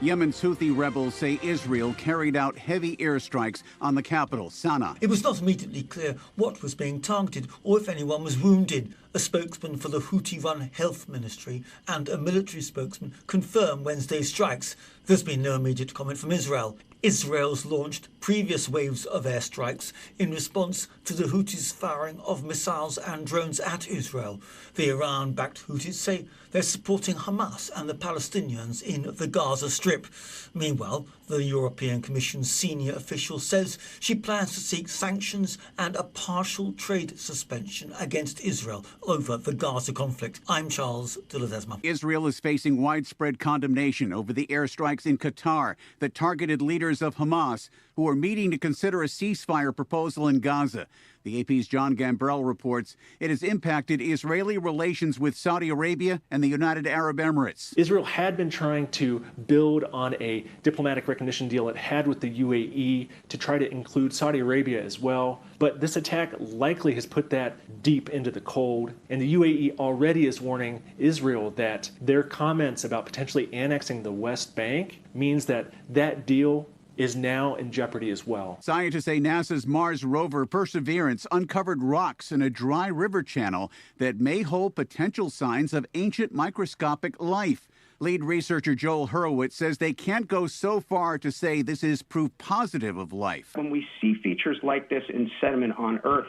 Yemen's Houthi rebels say Israel carried out heavy airstrikes on the capital, Sana'a. It was not immediately clear what was being targeted or if anyone was wounded. A spokesman for the Houthi-run Health Ministry and a military spokesman confirmed Wednesday's strikes. There's been no immediate comment from Israel. Israel's launched previous waves of airstrikes in response to the Houthis firing of missiles and drones at Israel. The Iran-backed Houthis say they're supporting Hamas and the Palestinians in the Gaza Strip. Meanwhile, the European Commission's senior official says she plans to seek sanctions and a partial trade suspension against Israel over the Gaza conflict. I'm Charles de Ledesma. Israel is facing widespread condemnation over the airstrikes in Qatar that targeted leaders of Hamas who are meeting to consider a ceasefire proposal in Gaza. The AP's John Gambrell reports it has impacted Israeli relations with Saudi Arabia and the United Arab Emirates. Israel had been trying to build on a diplomatic recognition deal it had with the UAE to try to include Saudi Arabia as well. But this attack likely has put that deep into the cold. And the UAE already is warning Israel that their comments about potentially annexing the West Bank means that that deal is now in jeopardy as well. Scientists say NASA's Mars rover Perseverance uncovered rocks in a dry river channel that may hold potential signs of ancient microscopic life. Lead researcher Joel Hurwitz says they can't go so far to say this is proof positive of life. When we see features like this in sediment on Earth,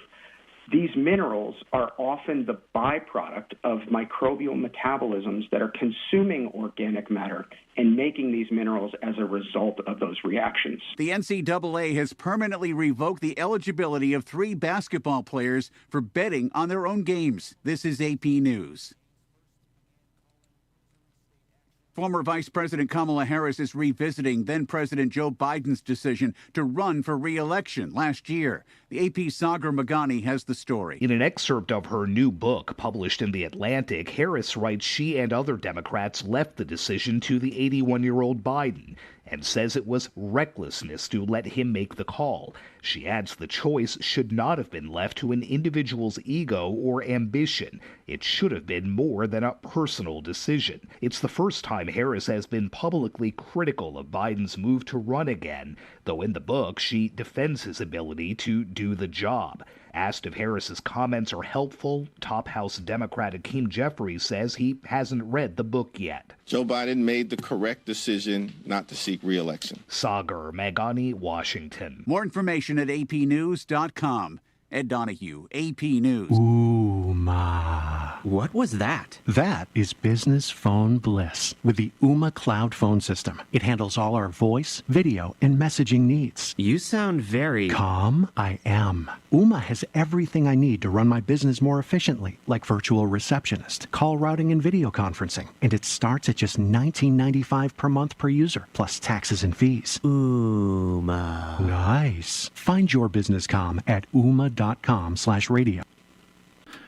these minerals are often the byproduct of microbial metabolisms that are consuming organic matter and making these minerals as a result of those reactions. The NCAA has permanently revoked the eligibility of 3 basketball players for betting on their own games. This is AP News. Former Vice President Kamala Harris is revisiting then-President Joe Biden's decision to run for re-election last year. The AP's Sagar Magani has the story. In an excerpt of her new book published in The Atlantic, Harris writes she and other Democrats left the decision to the 81-year-old Biden and says it was recklessness to let him make the call. She adds the choice should not have been left to an individual's ego or ambition. It should have been more than a personal decision. It's the first time Harris has been publicly critical of Biden's move to run again, though in the book she defends his ability to do the job. Asked if Harris's comments are helpful, top House Democrat Hakeem Jeffries says he hasn't read the book yet. Joe Biden made the correct decision not to seek re-election. Sagar Magani, Washington. More information at apnews.com. Ed Donahue, AP News. Ooma. What was that? That is business phone bliss with the Ooma cloud phone system. It handles all our voice, video, and messaging needs. You sound very... Calm? I am. Ooma has everything I need to run my business more efficiently, like virtual receptionist, call routing, and video conferencing. And it starts at just $19.95 per month per user, plus taxes and fees. Ooma. Nice. Find your business calm at ooma.com/radio.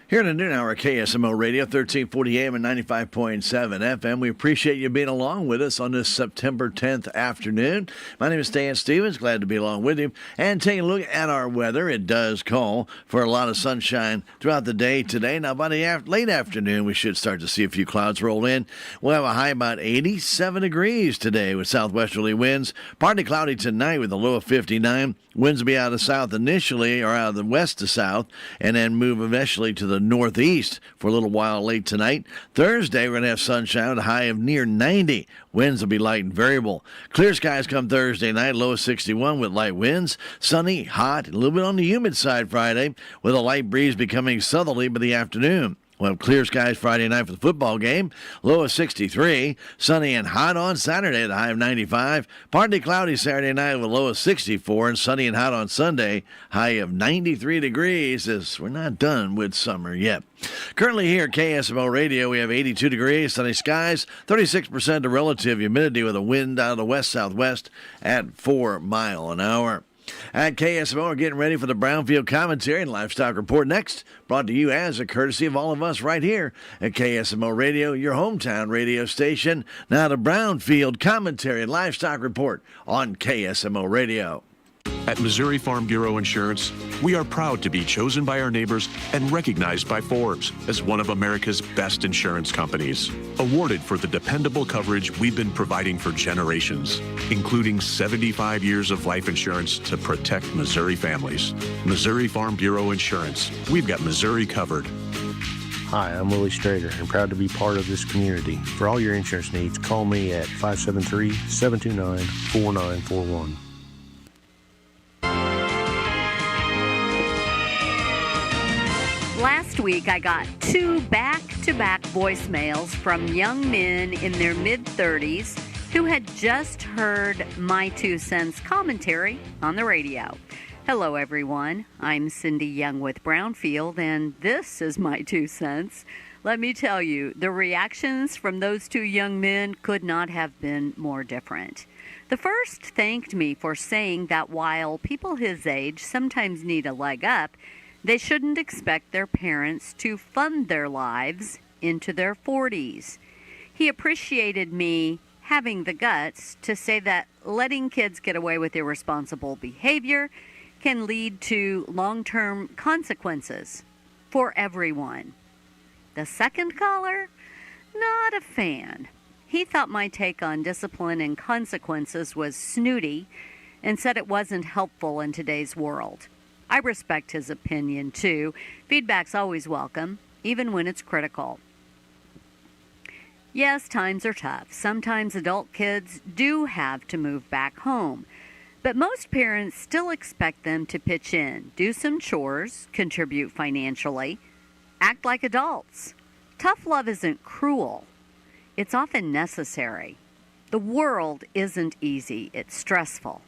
Here in the noon hour, KSMO Radio, 1340 AM and 95.7 FM. We appreciate you being along with us on this September 10th afternoon. My name is Dan Stevens. Glad to be along with you. And taking a look at our weather, it does call for a lot of sunshine throughout the day today. Now, by the late afternoon, we should start to see a few clouds roll in. We'll have a high about 87 degrees today with southwesterly winds. Partly cloudy tonight with a low of 59. Winds will be out of the south initially, or out of the west to south, and then move eventually to the northeast for a little while late tonight. Thursday, we're going to have sunshine with a high of near 90. Winds will be light and variable. Clear skies come Thursday night, low of 61 with light winds. Sunny, hot, a little bit on the humid side Friday, with a light breeze becoming southerly by the afternoon. We'll have clear skies Friday night for the football game. Low of 63. Sunny and hot on Saturday, the high of 95. Partly cloudy Saturday night with a low of 64. And sunny and hot on Sunday, high of 93 degrees, as we're not done with summer yet. Currently here at KSMO Radio, we have 82 degrees, sunny skies, 36% the relative humidity with a wind out of the west-southwest at 4 miles an hour. At KSMO, we're getting ready for the Brownfield Commentary and Livestock Report next, brought to you as a courtesy of all of us right here at KSMO Radio, your hometown radio station. Now the Brownfield Commentary and Livestock Report on KSMO Radio. At Missouri Farm Bureau Insurance, we are proud to be chosen by our neighbors and recognized by Forbes as one of America's best insurance companies. Awarded for the dependable coverage we've been providing for generations, including 75 years of life insurance to protect Missouri families. Missouri Farm Bureau Insurance. We've got Missouri covered. Hi, I'm Willie Strader and proud to be part of this community. For all your insurance needs, call me at 573-729-4941. Last week, I got 2 back-to-back voicemails from young men in their mid-30s who had just heard my 2 cents commentary on the radio. Hello, everyone. I'm Cindy Young with Brownfield, and this is my 2 cents. Let me tell you, the reactions from those 2 young men could not have been more different. The first thanked me for saying that while people his age sometimes need a leg up, they shouldn't expect their parents to fund their lives into their 40s. He appreciated me having the guts to say that letting kids get away with irresponsible behavior can lead to long-term consequences for everyone. The second caller, not a fan. He thought my take on discipline and consequences was snooty and said it wasn't helpful in today's world. I respect his opinion, too. Feedback's always welcome, even when it's critical. Yes, times are tough. Sometimes adult kids do have to move back home. But most parents still expect them to pitch in, do some chores, contribute financially, act like adults. Tough love isn't cruel. It's often necessary. The world isn't easy. It's stressful.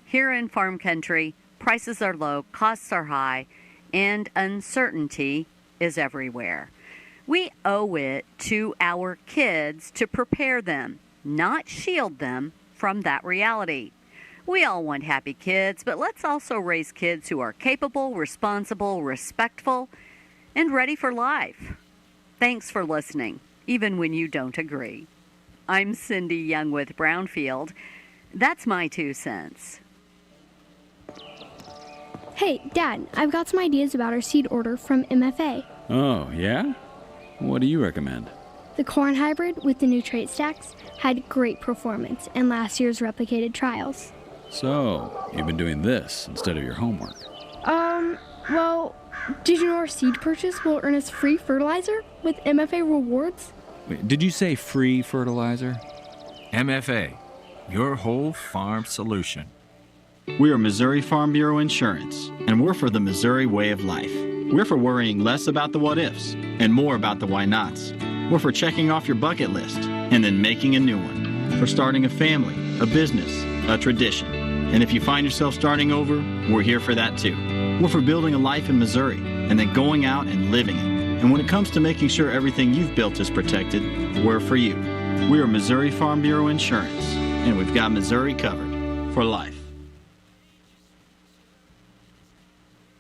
Here in farm country, prices are low, costs are high, and uncertainty is everywhere. We owe it to our kids to prepare them, not shield them from that reality. We all want happy kids, but let's also raise kids who are capable, responsible, respectful, and ready for life. Thanks for listening, even when you don't agree. I'm Cindy Young with Brownfield. That's my 2 cents. Hey, Dad, I've got some ideas about our seed order from MFA. Oh, yeah? What do you recommend? The corn hybrid with the new trait stacks had great performance in last year's replicated trials. So, you've been doing this instead of your homework. Well, did you know our seed purchase will earn us free fertilizer with MFA rewards? Wait, did you say free fertilizer? MFA, your whole farm solution. We are Missouri Farm Bureau Insurance, and we're for the Missouri way of life. We're for worrying less about the what-ifs and more about the why-nots. We're for checking off your bucket list and then making a new one. For starting a family, a business, a tradition. And if you find yourself starting over, we're here for that too. We're for building a life in Missouri and then going out and living it. And when it comes to making sure everything you've built is protected, we're for you. We are Missouri Farm Bureau Insurance, and we've got Missouri covered for life.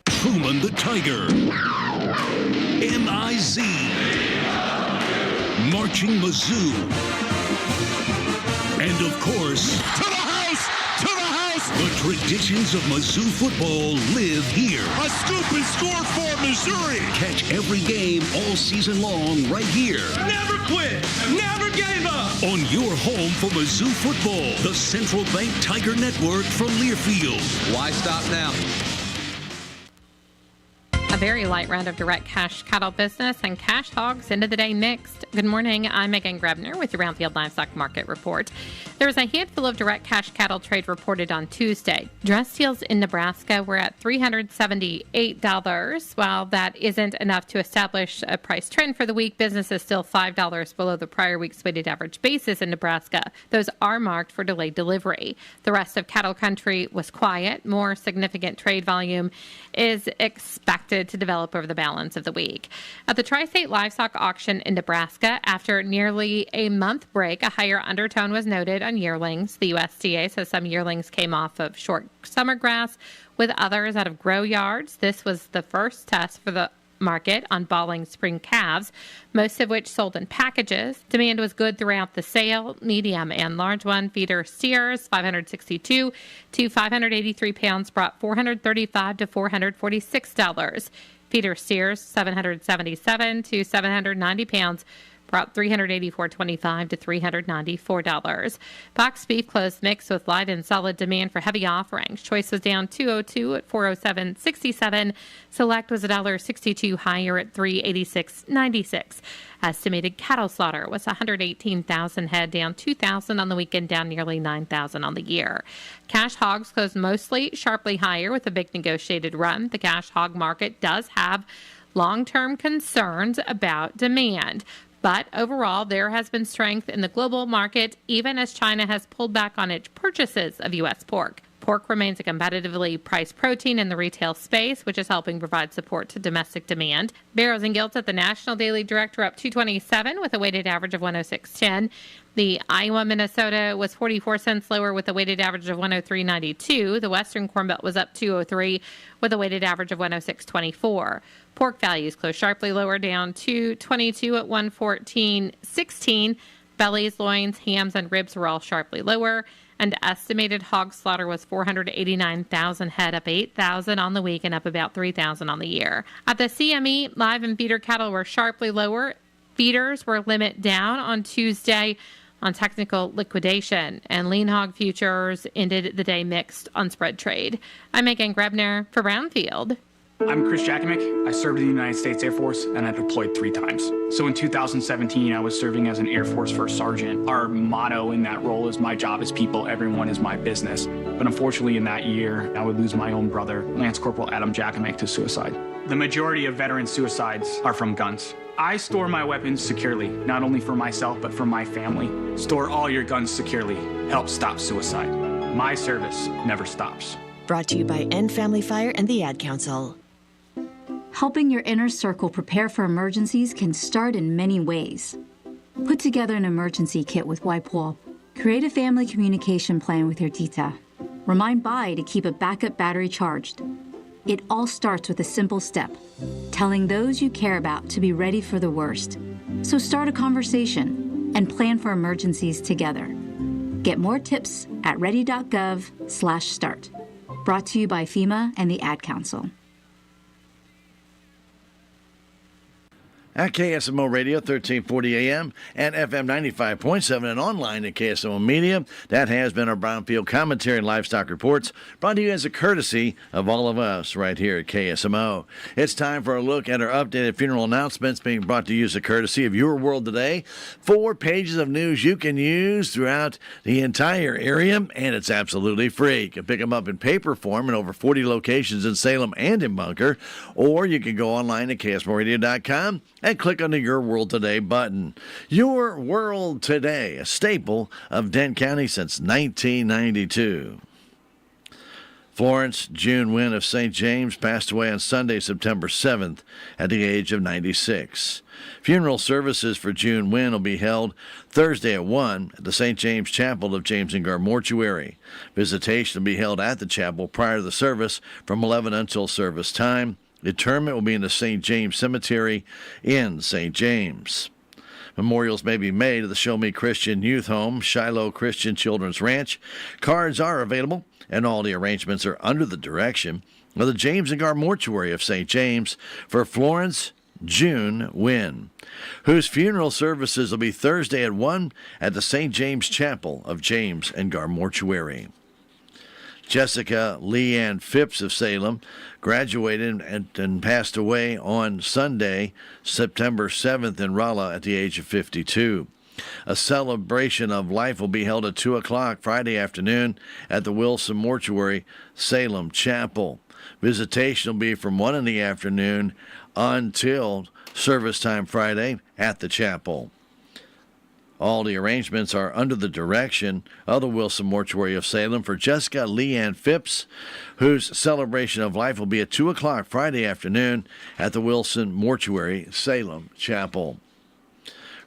Truman the Tiger. M-I-Z. Marching Mizzou. And of course, to the house! To the house! The traditions of Mizzou football live here. A scoop is scored for Missouri. Catch every game all season long right here. Never quit! Never gave up! On your home for Mizzou football, the Central Bank Tiger Network from Learfield. Why stop now? A very light round of direct cash cattle business and cash hogs into the day mixed. Good morning. I'm Megan Grebner with your Brownfield Livestock Market Report. There was a handful of direct cash cattle trade reported on Tuesday. Dress deals in Nebraska were at $378. While that isn't enough to establish a price trend for the week, business is still $5 below the prior week's weighted average basis in Nebraska. Those are marked for delayed delivery. The rest of cattle country was quiet. More significant trade volume is expected to develop over the balance of the week. At the Tri-State Livestock Auction in Nebraska, after nearly a month break, a higher undertone was noted on yearlings. The USDA says some yearlings came off of short summer grass, with others out of grow yards. This was the first test for the market on Balling spring calves, most of which sold in packages. Demand was good throughout the sale. Medium and large one feeder steers, 562 to 583 pounds, brought $435 to $446. Feeder steers, 777 to 790 pounds, brought $384.25 to $394. Box beef closed mixed with light and solid demand for heavy offerings. Choice was down $2.02 at $407.67. Select was $1.62 higher at $386.96. Estimated cattle slaughter was 118,000 head, down 2,000 on the weekend, down nearly 9,000 on the year. Cash hogs closed mostly sharply higher with a big negotiated run. The cash hog market does have long-term concerns about demand. But overall, there has been strength in the global market, even as China has pulled back on its purchases of U.S. pork. Pork remains a competitively priced protein in the retail space, which is helping provide support to domestic demand. Barrows and Gilts at the National Daily Direct were up 227 with a weighted average of 106.10. The Iowa, Minnesota was 44 cents lower with a weighted average of 103.92. The Western Corn Belt was up 203 with a weighted average of 106.24. Pork values closed sharply lower, down 222 at 114.16. Bellies, loins, hams, and ribs were all sharply lower. And estimated hog slaughter was 489,000 head, up 8,000 on the week and up about 3,000 on the year. At the CME, live and feeder cattle were sharply lower. Feeders were limit down on Tuesday on technical liquidation, and lean hog futures ended the day mixed on spread trade. I'm Megan Grebner for Brownfield. I'm Chris Jakimick. I served in the United States Air Force and I deployed 3 times. So in 2017, I was serving as an Air Force First Sergeant. Our motto in that role is my job is people, everyone is my business. But unfortunately in that year, I would lose my own brother, Lance Corporal Adam Jakimick, to suicide. The majority of veteran suicides are from guns. I store my weapons securely, not only for myself, but for my family. Store all your guns securely. Help stop suicide. My service never stops. Brought to you by End Family Fire and the Ad Council. Helping your inner circle prepare for emergencies can start in many ways. Put together an emergency kit with Wipe-Wall. Create a family communication plan with your tita. Remind Bai to keep a backup battery charged. It all starts with a simple step, telling those you care about to be ready for the worst. So start a conversation and plan for emergencies together. Get more tips at ready.gov/start. Brought to you by FEMA and the Ad Council. At KSMO Radio, 1340 AM and FM 95.7 and online at KSMO Media. That has been our Brownfield Commentary and Livestock Reports, brought to you as a courtesy of all of us right here at KSMO. It's time for a look at our updated funeral announcements being brought to you as a courtesy of Your World Today. 4 pages of news you can use throughout the entire area, and it's absolutely free. You can pick them up in paper form in over 40 locations in Salem and in Bunker, or you can go online at KSMORadio.com and click on the Your World Today button. Your World Today, a staple of Dent County since 1992. Florence June Wynn of St. James passed away on Sunday, September 7th, at the age of 96. Funeral services for June Wynn will be held Thursday at 1 at the St. James Chapel of James and Gar Mortuary. Visitation will be held at the chapel prior to the service from 11 until service time. The interment will be in the St. James Cemetery in St. James. Memorials may be made at the Show Me Christian Youth Home, Shiloh Christian Children's Ranch. Cards are available, and all the arrangements are under the direction of the James and Gar Mortuary of St. James for Florence June Wynn, whose funeral services will be Thursday at 1 at the St. James Chapel of James and Gar Mortuary. Jessica Leanne Phipps of Salem graduated and passed away on Sunday, September 7th in Rolla at the age of 52. A celebration of life will be held at 2 o'clock Friday afternoon at the Wilson Mortuary, Salem Chapel. Visitation will be from 1 in the afternoon until service time Friday at the chapel. All the arrangements are under the direction of the Wilson Mortuary of Salem for Jessica Leanne Phipps, whose celebration of life will be at 2 o'clock Friday afternoon at the Wilson Mortuary, Salem Chapel.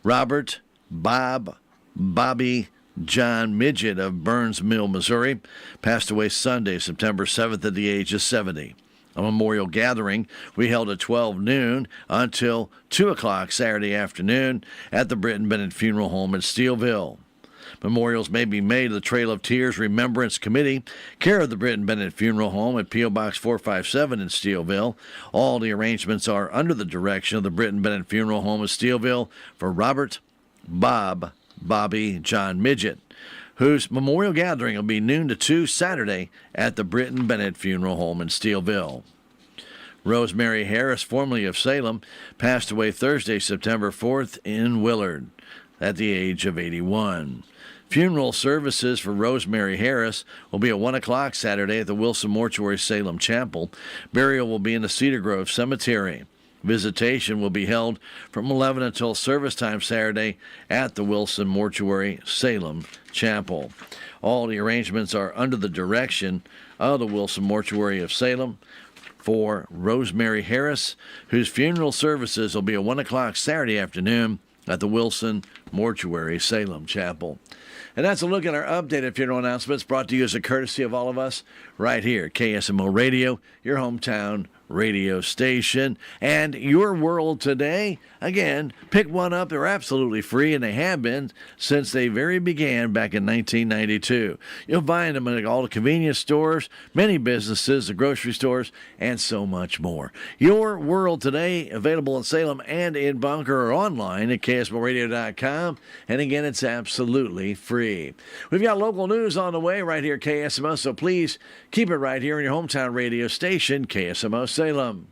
Robert Bobby John Midget of Burns Mill, Missouri, passed away Sunday, September 7th at the age of 70. A memorial gathering we held at 12 noon until 2 o'clock Saturday afternoon at the Britton Bennett Funeral Home in Steelville. Memorials may be made to the Trail of Tears Remembrance Committee, care of the Britton Bennett Funeral Home at P.O. Box 457 in Steelville. All the arrangements are under the direction of the Britton Bennett Funeral Home in Steelville for Robert, Bob, Bobby, John Midget, whose memorial gathering will be noon to 2 Saturday at the Britton Bennett Funeral Home in Steelville. Rosemary Harris, formerly of Salem, passed away Thursday, September 4th in Willard at the age of 81. Funeral services for Rosemary Harris will be at 1 o'clock Saturday at the Wilson Mortuary Salem Chapel. Burial will be in the Cedar Grove Cemetery. Visitation will be held from 11 until service time Saturday at the Wilson Mortuary Salem Chapel. All the arrangements are under the direction of the Wilson Mortuary of Salem for Rosemary Harris, whose funeral services will be at 1 o'clock Saturday afternoon at the Wilson Mortuary Salem Chapel. And that's a look at our updated funeral announcements brought to you as a courtesy of all of us right here at KSMO Radio, your hometown radio station. And Your World Today, again, pick one up. They're absolutely free, and they have been since they very began back in 1992. You'll find them at all the convenience stores, many businesses, the grocery stores, and so much more. Your World Today, available in Salem and in Bunker or online at KSMORadio.com. And again, it's absolutely free. We've got local news on the way right here at KSMO, so please keep it right here in your hometown radio station, KSMO Salem.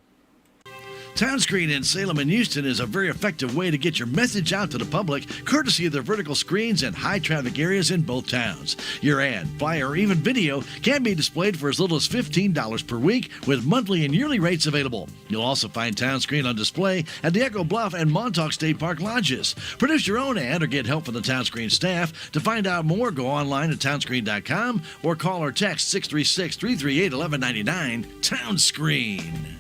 Townscreen in Salem and Houston is a very effective way to get your message out to the public, courtesy of their vertical screens in high-traffic areas in both towns. Your ad, flyer, or even video can be displayed for as little as $15 per week with monthly and yearly rates available. You'll also find Townscreen on display at the Echo Bluff and Montauk State Park lodges. Produce your own ad or get help from the Townscreen staff. To find out more, go online at townscreen.com or call or text 636-338-1199. Townscreen.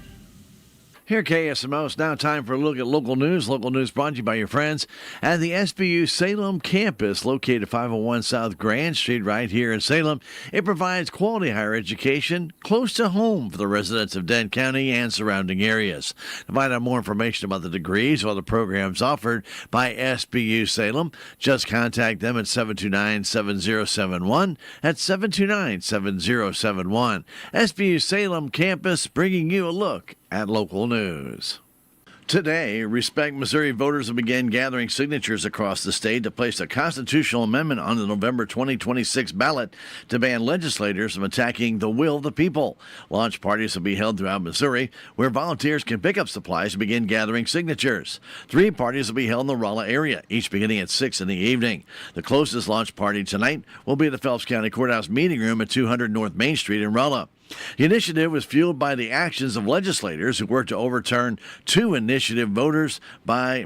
Here at KSMO, it's now time for a look at local news. Local news brought to you by your friends at the SBU Salem campus, located at 501 South Grand Street right here in Salem. It provides quality higher education close to home for the residents of Dent County and surrounding areas. To find out more information about the degrees or the programs offered by SBU Salem, just contact them at 729-7071. That's 729-7071. SBU Salem campus, bringing you a look at local news. Today, Respect Missouri voters will begin gathering signatures across the state to place a constitutional amendment on the November 2026 ballot to ban legislators from attacking the will of the people. Launch parties will be held throughout Missouri, where volunteers can pick up supplies and begin gathering signatures. 3 parties will be held in the Rolla area, each beginning at 6 in the evening. The closest launch party tonight will be at the Phelps County Courthouse Meeting Room at 200 North Main Street in Rolla. The initiative was fueled by the actions of legislators who worked to overturn 2 initiative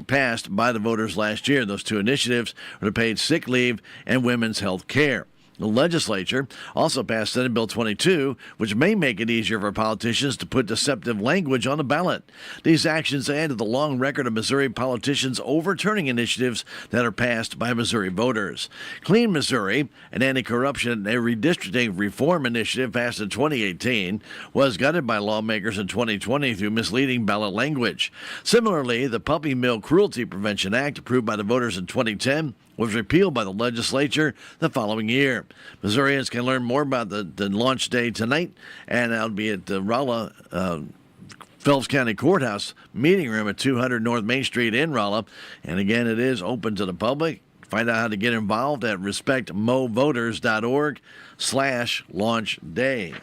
passed by the voters last year. Those 2 initiatives were to paid sick leave and women's health care. The legislature also passed Senate Bill 22, which may make it easier for politicians to put deceptive language on the ballot. These actions add to the long record of Missouri politicians overturning initiatives that are passed by Missouri voters. Clean Missouri, an anti-corruption and redistricting reform initiative passed in 2018, was gutted by lawmakers in 2020 through misleading ballot language. Similarly, the Puppy Mill Cruelty Prevention Act, approved by the voters in 2010, was repealed by the legislature the following year. Missourians can learn more about the launch day tonight, and that'll be at the Rolla Phelps County Courthouse Meeting Room at 200 North Main Street in Rolla. And again, it is open to the public. Find out how to get involved at respectmovoters.org/launch day.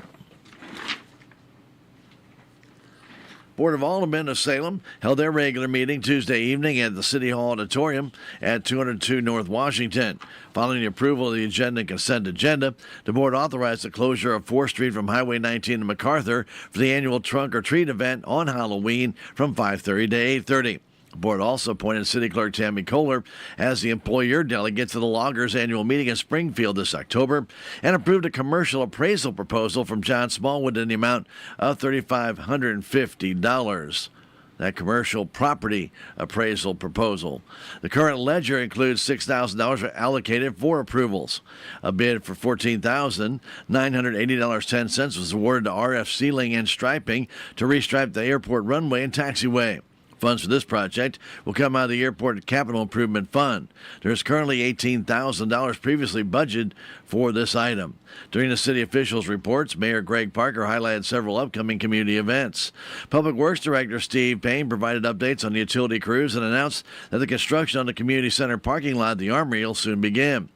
Board of Aldermen of Salem held their regular meeting Tuesday evening at the City Hall Auditorium at 202 North Washington. Following the approval of the agenda and consent agenda, the board authorized the closure of 4th Street from Highway 19 to MacArthur for the annual Trunk or Treat event on Halloween from 5:30 to 8:30. The board also appointed City Clerk Tammy Kohler as the employer delegate to the Loggers annual meeting in Springfield this October, and approved a commercial appraisal proposal from John Smallwood in the amount of $3,550. that commercial property appraisal proposal. The current ledger includes $6,000 allocated for approvals. A bid for $14,980.10 was awarded to RF Sealing and Striping to restripe the airport runway and taxiway. Funds for this project will come out of the Airport Capital Improvement Fund. There is currently $18,000 previously budgeted for this item. During the city officials' reports, Mayor Greg Parker highlighted several upcoming community events. Public Works Director Steve Payne provided updates on the utility crews and announced that the construction on the community center parking lot at the Armory will soon begin.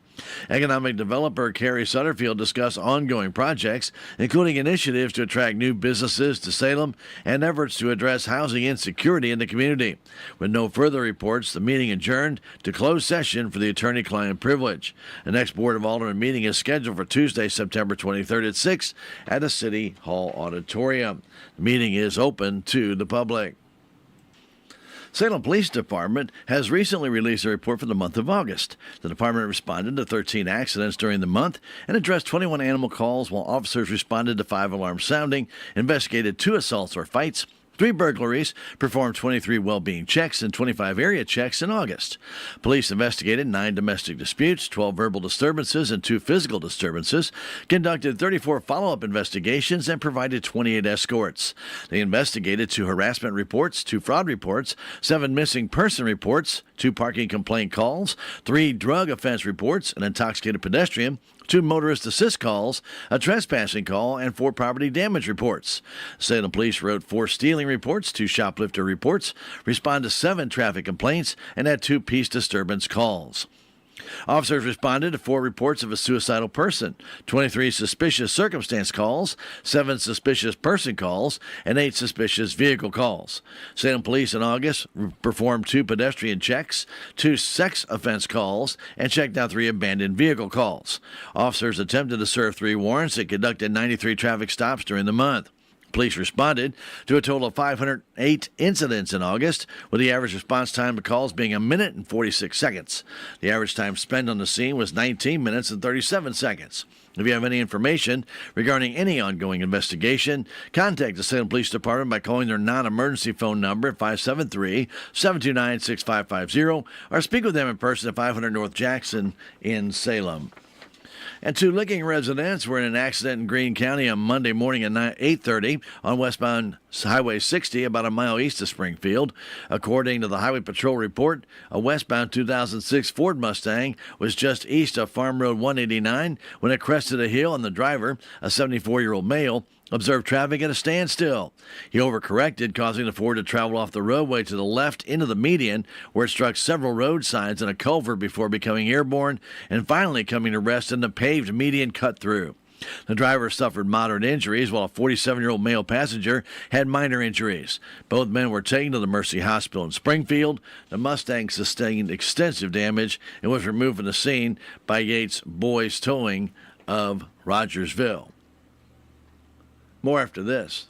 Economic developer Carrie Sutterfield discussed ongoing projects, including initiatives to attract new businesses to Salem and efforts to address housing insecurity in the community. With no further reports, the meeting adjourned to closed session for the attorney-client privilege. The next Board of Aldermen meeting is scheduled for Tuesday, September 23rd at 6 at the City Hall Auditorium. The meeting is open to the public. Salem Police Department has recently released a report for the month of August. The department responded to 13 accidents during the month and addressed 21 animal calls, while officers responded to 5 alarms sounding, investigated 2 assaults or fights, 3 burglaries, performed 23 well-being checks and 25 area checks in August. Police investigated 9 domestic disputes, 12 verbal disturbances, and 2 physical disturbances, conducted 34 follow-up investigations, and provided 28 escorts. They investigated 2 harassment reports, 2 fraud reports, 7 missing person reports, 2 parking complaint calls, 3 drug offense reports, an intoxicated pedestrian, 2 motorist assist calls, a trespassing call, and 4 property damage reports. Salem Police wrote 4 stealing reports, 2 shoplifter reports, responded to 7 traffic complaints, and had 2 peace disturbance calls. Officers responded to 4 reports of a suicidal person, 23 suspicious circumstance calls, 7 suspicious person calls, and 8 suspicious vehicle calls. Salem Police in August performed 2 pedestrian checks, 2 sex offense calls, and checked out 3 abandoned vehicle calls. Officers attempted to serve 3 warrants and conducted 93 traffic stops during the month. Police responded to a total of 508 incidents in August, with the average response time to calls being 1 minute and 46 seconds. The average time spent on the scene was 19 minutes and 37 seconds. If you have any information regarding any ongoing investigation, contact the Salem Police Department by calling their non-emergency phone number at 573-729-6550 or speak with them in person at 500 North Jackson in Salem. And 2 Licking residents were in an accident in Greene County on Monday morning at 8:30 on westbound Highway 60, about a mile east of Springfield. According to the Highway Patrol report, a westbound 2006 Ford Mustang was just east of Farm Road 189 when it crested a hill, and the driver, a 74-year-old male, observed traffic at a standstill. He overcorrected, causing the Ford to travel off the roadway to the left into the median, where it struck several road signs and a culvert before becoming airborne and finally coming to rest in the paved median cut through. The driver suffered moderate injuries, while a 47-year-old male passenger had minor injuries. Both men were taken to the Mercy Hospital in Springfield. The Mustang sustained extensive damage and was removed from the scene by Yates Boys Towing of Rogersville. More after this.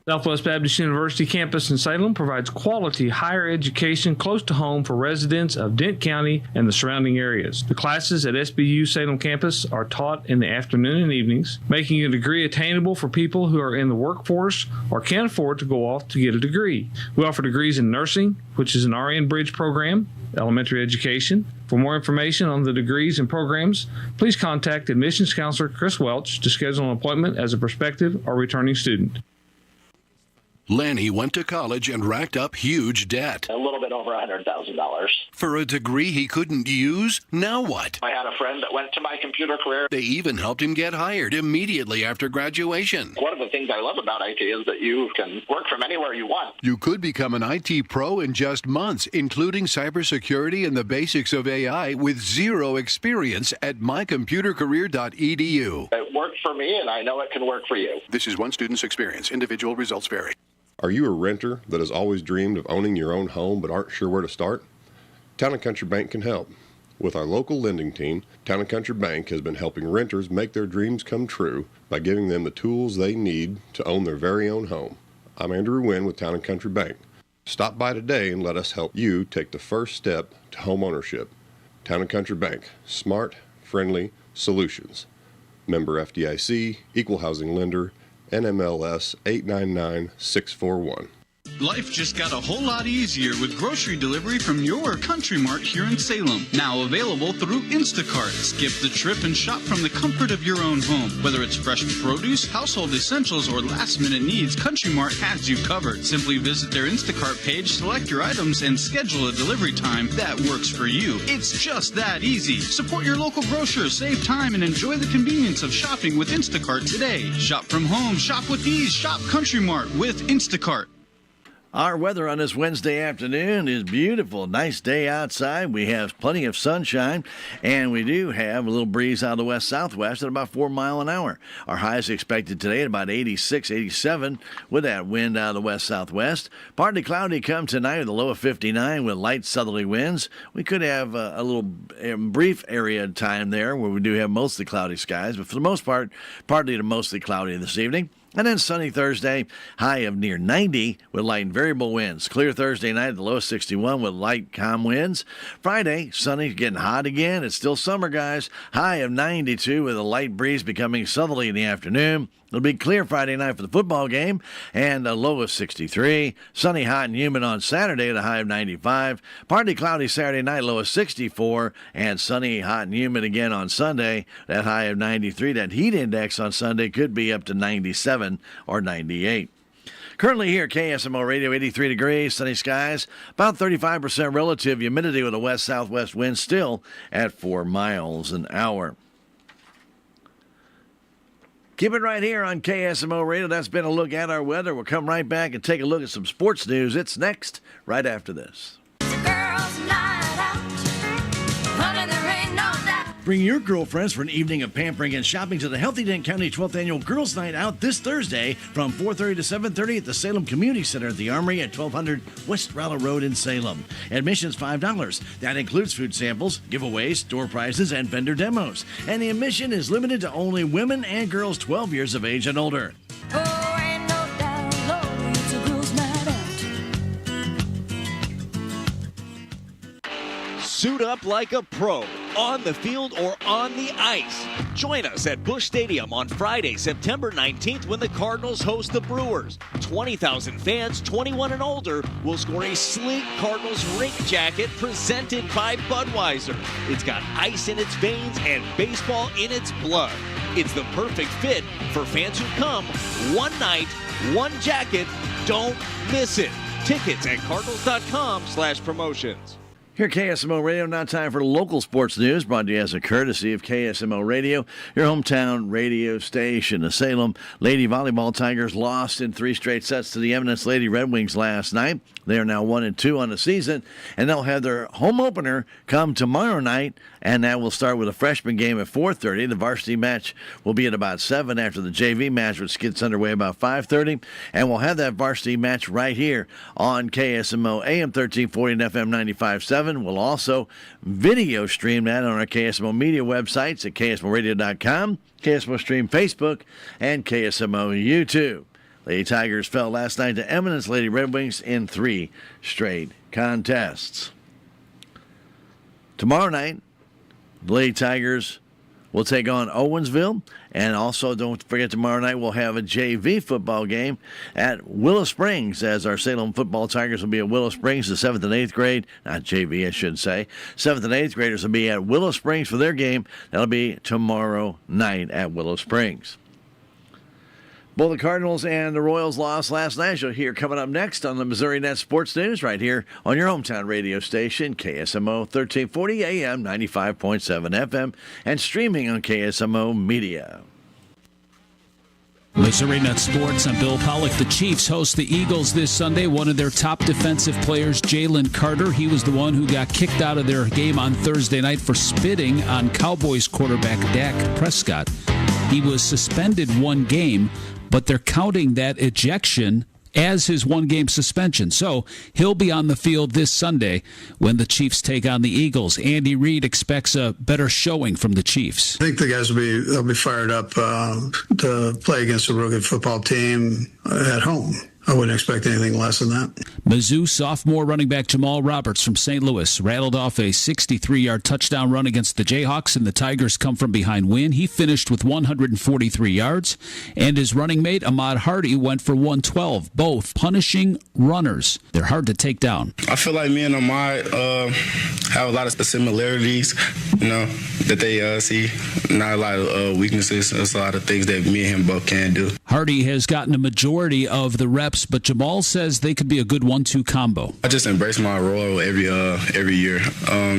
Southwest Baptist University campus in Salem provides quality higher education close to home for residents of Dent County and the surrounding areas. The classes at SBU Salem campus are taught in the afternoon and evenings, making a degree attainable for people who are in the workforce or can't afford to go off to get a degree. We offer degrees in nursing, which is an RN Bridge program, elementary education. For more information on the degrees and programs, please contact admissions counselor Chris Welch to schedule an appointment as a prospective or returning student. Lanny went to college and racked up huge debt. A little bit over $100,000. For a degree he couldn't use? Now what? I had a friend that went to my computer career. They even helped him get hired immediately after graduation. One of the things I love about IT is that you can work from anywhere you want. You could become an IT pro in just months, including cybersecurity and the basics of AI with zero experience at mycomputercareer.edu. It worked for me, and I know it can work for you. This is one student's experience. Individual results vary. Are you a renter that has always dreamed of owning your own home but aren't sure where to start? Town & Country Bank can help. With our local lending team, Town & Country Bank has been helping renters make their dreams come true by giving them the tools they need to own their very own home. I'm Andrew Wynn with Town & Country Bank. Stop by today and let us help you take the first step to home ownership. Town & Country Bank. Smart, friendly solutions. Member FDIC, Equal Housing Lender, NMLS 899641. Life just got a whole lot easier with grocery delivery from your Country Mart here in Salem. Now available through Instacart. Skip the trip and shop from the comfort of your own home. Whether it's fresh produce, household essentials, or last-minute needs, Country Mart has you covered. Simply visit their Instacart page, select your items, and schedule a delivery time that works for you. It's just that easy. Support your local grocer, save time, and enjoy the convenience of shopping with Instacart today. Shop from home, shop with ease, shop Country Mart with Instacart. Our weather on this Wednesday afternoon is beautiful. Nice day outside. We have plenty of sunshine, and we do have a little breeze out of the west-southwest at about 4 miles an hour. Our high is expected today at about 86, 87 with that wind out of the west-southwest. Partly cloudy come tonight with a low of 59 with light southerly winds. We could have a little brief area of time there where we do have mostly cloudy skies, but for the most part, partly to mostly cloudy this evening. And then sunny Thursday, high of near 90 with light and variable winds. Clear Thursday night, the low of 61 with light, calm winds. Friday, sunny, getting hot again. It's still summer, guys. High of 92 with a light breeze becoming southerly in the afternoon. It'll be clear Friday night for the football game and a low of 63. Sunny, hot, and humid on Saturday at a high of 95. Partly cloudy Saturday night, low of 64. And sunny, hot, and humid again on Sunday, that high of 93. That heat index on Sunday could be up to 97 or 98. Currently here, KSMO Radio, 83 degrees, sunny skies, about 35% relative humidity with a west-southwest wind still at 4 miles an hour. Keep it right here on KSMO Radio. That's been a look at our weather. We'll come right back and take a look at some sports news. It's next, right after this. Bring your girlfriends for an evening of pampering and shopping to the Healthy Dent County 12th Annual Girls Night Out this Thursday from 4:30 to 7:30 at the Salem Community Center at the Armory at 1200 West Rowell Road in Salem. Admission's $5. That includes food samples, giveaways, door prizes, and vendor demos. And the admission is limited to only women and girls 12 years of age and older. Suit up like a pro, on the field or on the ice. Join us at Busch Stadium on Friday, September 19th when the Cardinals host the Brewers. 20,000 fans 21 and older will score a sleek Cardinals rink jacket presented by Budweiser. It's got ice in its veins and baseball in its blood. It's the perfect fit for fans who come one night, one jacket. Don't miss it. Tickets at cardinals.com/promotions. Here at KSMO Radio, now time for local sports news, brought to you as a courtesy of KSMO Radio, your hometown radio station. The Salem Lady Volleyball Tigers lost in 3 straight sets to the Eminence Lady Red Wings last night. They are now 1-2 on the season, and they'll have their home opener come tomorrow night, and that will start with a freshman game at 4:30. The varsity match will be at about 7 after the JV match, which gets underway about 5:30, and we'll have that varsity match right here on KSMO AM 1340 and FM 95.7. We'll also video stream that on our KSMO media websites at ksmoradio.com, KSMO Stream Facebook, and KSMO YouTube. Lady Tigers fell last night to Eminence Lady Red Wings in 3 straight contests. Tomorrow night, the Lady Tigers will take on Owensville. And also, don't forget, tomorrow night we'll have a JV football game at Willow Springs, as our Salem football Tigers will be at Willow Springs, the 7th and 8th grade. Not JV, I should say. 7th and 8th graders will be at Willow Springs for their game. That'll be tomorrow night at Willow Springs. Both the Cardinals and the Royals lost last night. You'll hear coming up next on the Missouri Net Sports News right here on your hometown radio station, KSMO 1340 AM, 95.7 FM, and streaming on KSMO Media. Missouri Net Sports, I'm Bill Pollock. The Chiefs host the Eagles this Sunday. One of their top defensive players, Jalen Carter, he was the one who got kicked out of their game on Thursday night for spitting on Cowboys quarterback Dak Prescott. He was suspended 1 game, but they're counting that ejection as his 1-game suspension. So he'll be on the field this Sunday when the Chiefs take on the Eagles. Andy Reid expects a better showing from the Chiefs. I think the guys will be fired up to play against a real good football team at home. I wouldn't expect anything less than that. Mizzou sophomore running back Jamal Roberts from St. Louis rattled off a 63-yard touchdown run against the Jayhawks in the Tigers' come-from-behind win. He finished with 143 yards, and his running mate Ahmad Hardy went for 112, both punishing runners. They're hard to take down. I feel like me and Ahmad have a lot of similarities, that they see. Not a lot of weaknesses. There's a lot of things that me and him both can do. Hardy has gotten a majority of the reps, but Jamal says they could be a good 1-2 combo. I just embrace my role every year.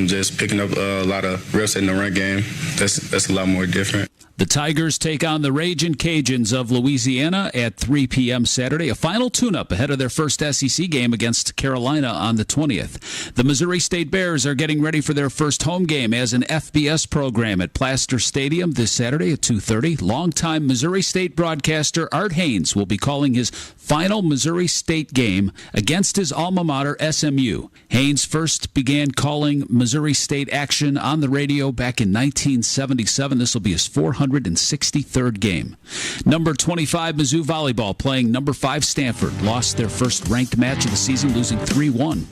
Just picking up a lot of reps in the run game. That's a lot more different. The Tigers take on the Ragin' Cajuns of Louisiana at 3 p.m. Saturday, a final tune-up ahead of their first SEC game against Carolina on the 20th. The Missouri State Bears are getting ready for their first home game as an FBS program at Plaster Stadium this Saturday at 2:30. Longtime Missouri State broadcaster Art Haynes will be calling his final Missouri State game against his alma mater, SMU. Haynes first began calling Missouri State action on the radio back in 1977. This will be his 463rd game. Number 25 Mizzou volleyball playing number 5 Stanford. Lost their first ranked match of the season, losing 3-1.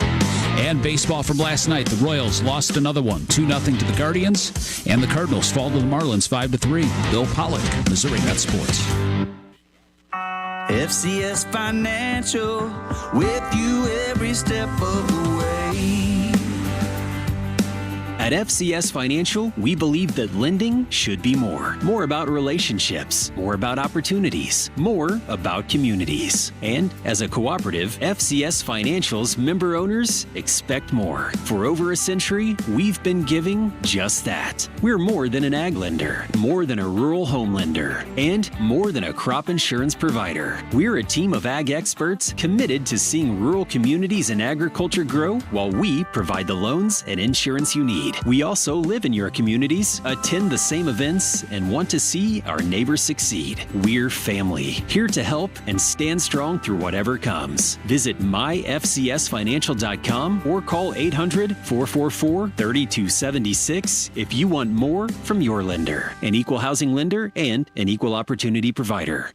And baseball from last night. The Royals lost another one, 2-0 to the Guardians. And the Cardinals fall to the Marlins 5-3. Bill Pollock, Missouri Net Sports. FCS Financial, with you every step of the way. At FCS Financial, we believe that lending should be more. More about relationships, more about opportunities, more about communities. And as a cooperative, FCS Financial's member owners expect more. For over a century, we've been giving just that. We're more than an ag lender, more than a rural home lender, and more than a crop insurance provider. We're a team of ag experts committed to seeing rural communities and agriculture grow while we provide the loans and insurance you need. We also live in your communities, attend the same events, and want to see our neighbors succeed. We're family, here to help and stand strong through whatever comes. Visit myfcsfinancial.com or call 800-444-3276 if you want more from your lender, an equal housing lender and an equal opportunity provider.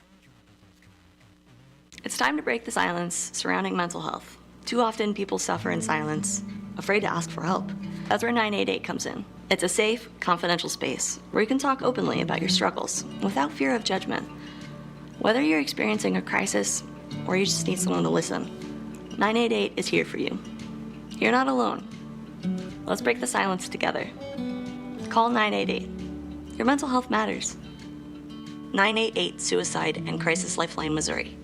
It's time to break the silence surrounding mental health. Too often people suffer in silence, afraid to ask for help. That's where 988 comes in. It's a safe, confidential space where you can talk openly about your struggles without fear of judgment. Whether you're experiencing a crisis or you just need someone to listen, 988 is here for you. You're not alone. Let's break the silence together. Call 988. Your mental health matters. 988 Suicide and Crisis Lifeline, Missouri.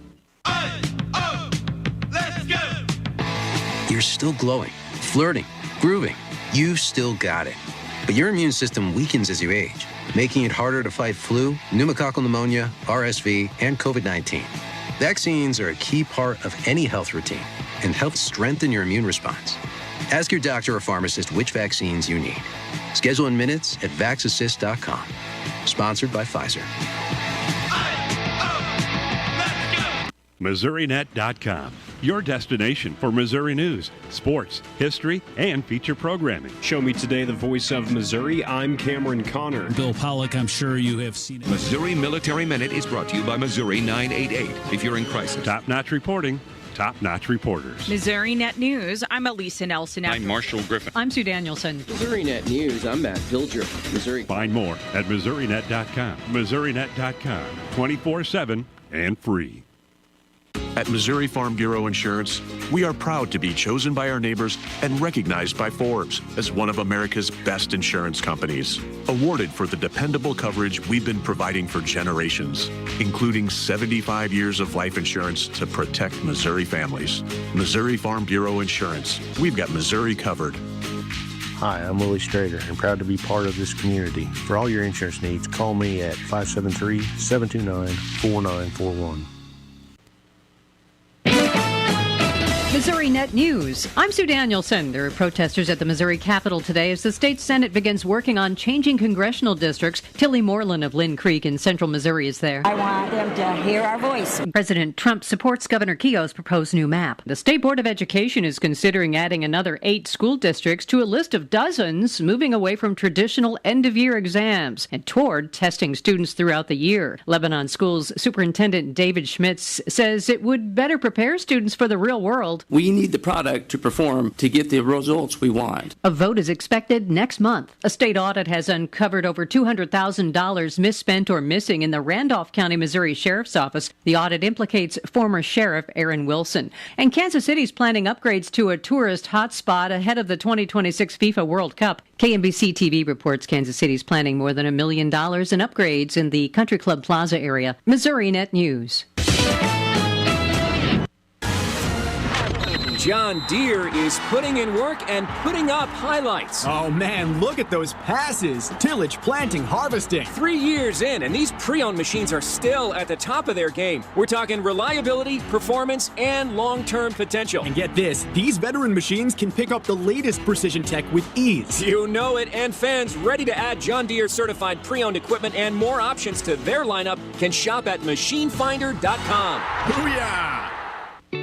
Let's go! You're still glowing, flirting, grooving. You've still got it. But your immune system weakens as you age, making it harder to fight flu, pneumococcal pneumonia, RSV, and COVID-19. Vaccines are a key part of any health routine and help strengthen your immune response. Ask your doctor or pharmacist which vaccines you need. Schedule in minutes at vaxassist.com. Sponsored by Pfizer. MissouriNet.com, your destination for Missouri news, sports, history, and feature programming. Show Me Today, the voice of Missouri. I'm Cameron Connor. Bill Pollock, I'm sure you have seen it. Missouri Military Minute is brought to you by Missouri 988. If you're in crisis. Top-notch reporting, top-notch reporters. Missouri Net News, I'm Elisa Nelson. I'm Marshall Griffin. I'm Sue Danielson. Missouri Net News, I'm Matt Pilger. Missouri. Find more at MissouriNet.com. MissouriNet.com, 24/7 and free. At Missouri Farm Bureau Insurance, we are proud to be chosen by our neighbors and recognized by Forbes as one of America's best insurance companies. Awarded for the dependable coverage we've been providing for generations, including 75 years of life insurance to protect Missouri families. Missouri Farm Bureau Insurance. We've got Missouri covered. Hi, I'm Willie Strader and proud to be part of this community. For all your insurance needs, call me at 573-729-4941. Missouri Net News. I'm Sue Danielson. There are protesters at the Missouri Capitol today as the state Senate begins working on changing congressional districts. Tilly Moreland of Lynn Creek in central Missouri is there. I want them to hear our voice. President Trump supports Governor Keogh's proposed new map. The State Board of Education is considering adding another 8 school districts to a list of dozens, moving away from traditional end-of-year exams and toward testing students throughout the year. Lebanon Schools Superintendent David Schmitz says it would better prepare students for the real world. We need the product to perform to get the results we want. A vote is expected next month. A state audit has uncovered over $200,000 misspent or missing in the Randolph County, Missouri Sheriff's Office. The audit implicates former Sheriff Aaron Wilson. And Kansas City's planning upgrades to a tourist hotspot ahead of the 2026 FIFA World Cup. KMBC TV reports Kansas City's planning more than $1 million in upgrades in the Country Club Plaza area. Missouri Net News. John Deere is putting in work and putting up highlights. Oh man, look at those passes. Tillage, planting, harvesting. 3 years in, and these pre-owned machines are still at the top of their game. We're talking reliability, performance, and long-term potential. And get this, these veteran machines can pick up the latest precision tech with ease. You know it, and fans ready to add John Deere certified pre-owned equipment and more options to their lineup can shop at machinefinder.com. Booyah!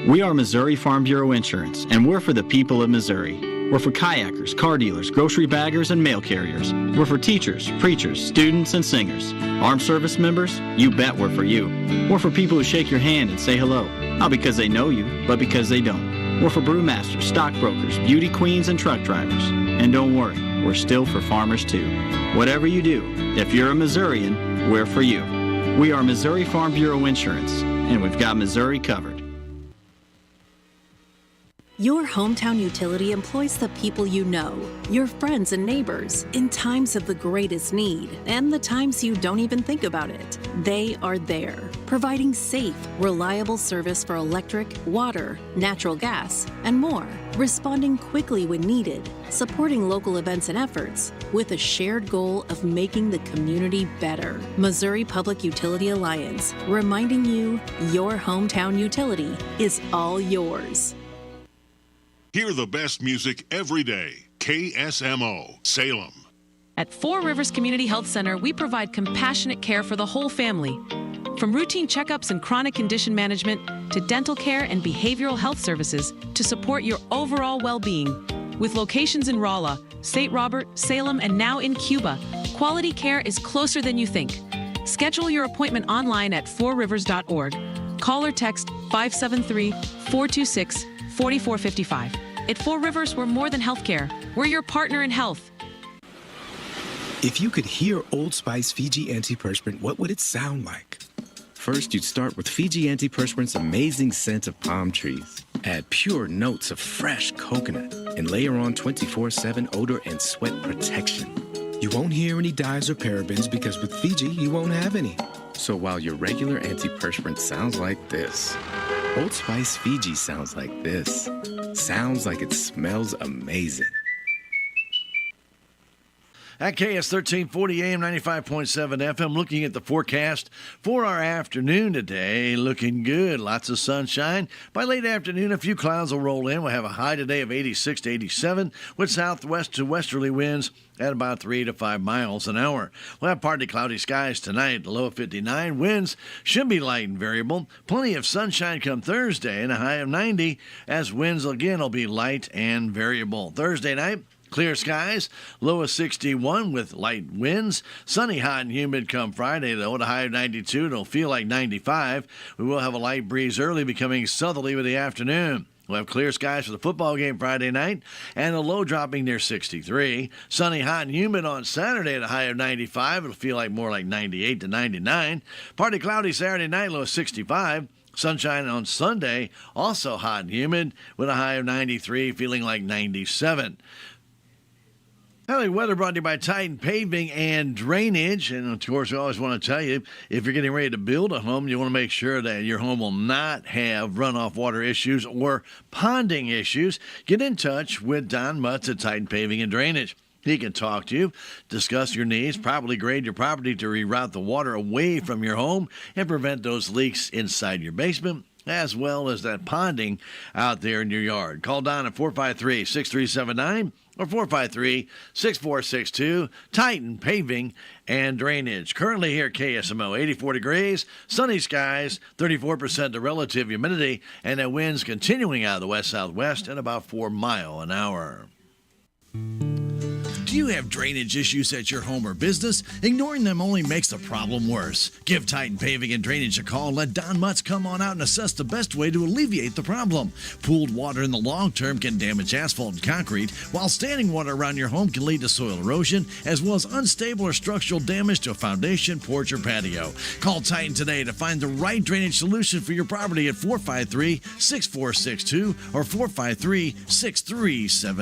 We are Missouri Farm Bureau Insurance, and we're for the people of Missouri. We're for kayakers, car dealers, grocery baggers, and mail carriers. We're for teachers, preachers, students, and singers. Armed service members? You bet we're for you. We're for people who shake your hand and say hello, not because they know you, but because they don't. We're for brewmasters, stockbrokers, beauty queens, and truck drivers. And don't worry, we're still for farmers too. Whatever you do, if you're a Missourian, we're for you. We are Missouri Farm Bureau Insurance, and we've got Missouri covered. Your hometown utility employs the people you know, your friends and neighbors, in times of the greatest need and the times you don't even think about it. They are there, providing safe, reliable service for electric, water, natural gas, and more, responding quickly when needed, supporting local events and efforts, with a shared goal of making the community better. Missouri Public Utility Alliance, reminding you your hometown utility is all yours. Hear the best music every day. KSMO, Salem. At Four Rivers Community Health Center, we provide compassionate care for the whole family. From routine checkups and chronic condition management to dental care and behavioral health services to support your overall well-being. With locations in Rolla, St. Robert, Salem, and now in Cuba, quality care is closer than you think. Schedule your appointment online at fourrivers.org. Call or text 573-426-4455. At Four Rivers, we're more than healthcare. We're your partner in health. If you could hear Old Spice Fiji Antiperspirant, what would it sound like? First, you'd start with Fiji Antiperspirant's amazing scent of palm trees. Add pure notes of fresh coconut and layer on 24/7 odor and sweat protection. You won't hear any dyes or parabens because with Fiji, you won't have any. So while your regular antiperspirant sounds like this, Old Spice Fiji sounds like this. Sounds like it smells amazing. At KS 1340 AM 95.7 FM, looking at the forecast for our afternoon today, looking good. Lots of sunshine. By late afternoon, a few clouds will roll in. We'll have a high today of 86 to 87 with southwest to westerly winds at about 3 to 5 miles an hour. We'll have partly cloudy skies tonight, a low of 59. Winds should be light and variable. Plenty of sunshine come Thursday and a high of 90 as winds again will be light and variable. Thursday night, clear skies, low of 61 with light winds. Sunny, hot, and humid come Friday, though, at a high of 92. It'll feel like 95. We will have a light breeze early, becoming southerly with the afternoon. We'll have clear skies for the football game Friday night, and a low dropping near 63. Sunny, hot, and humid on Saturday at a high of 95. It'll feel like more like 98 to 99. Partly cloudy Saturday night, low of 65. Sunshine on Sunday, also hot and humid, with a high of 93, feeling like 97. Valley weather brought to you by Titan Paving and Drainage. And, of course, we always want to tell you, if you're getting ready to build a home, you want to make sure that your home will not have runoff water issues or ponding issues. Get in touch with Don Mutz at Titan Paving and Drainage. He can talk to you, discuss your needs, properly grade your property to reroute the water away from your home and prevent those leaks inside your basement, as well as that ponding out there in your yard. Call Don at 453-6379 or 453-6462. Titan Paving and Drainage. Currently here at KSMO, 84 degrees, sunny skies, 34% the relative humidity, and the winds continuing out of the west-southwest at about 4 miles an hour. Do you have drainage issues at your home or business? Ignoring them only makes the problem worse. Give Titan Paving and Drainage a call and let Don Mutz come on out and assess the best way to alleviate the problem. Pooled water in the long term can damage asphalt and concrete, while standing water around your home can lead to soil erosion, as well as unstable or structural damage to a foundation, porch, or patio. Call Titan today to find the right drainage solution for your property at 453-6462 or 453-6377.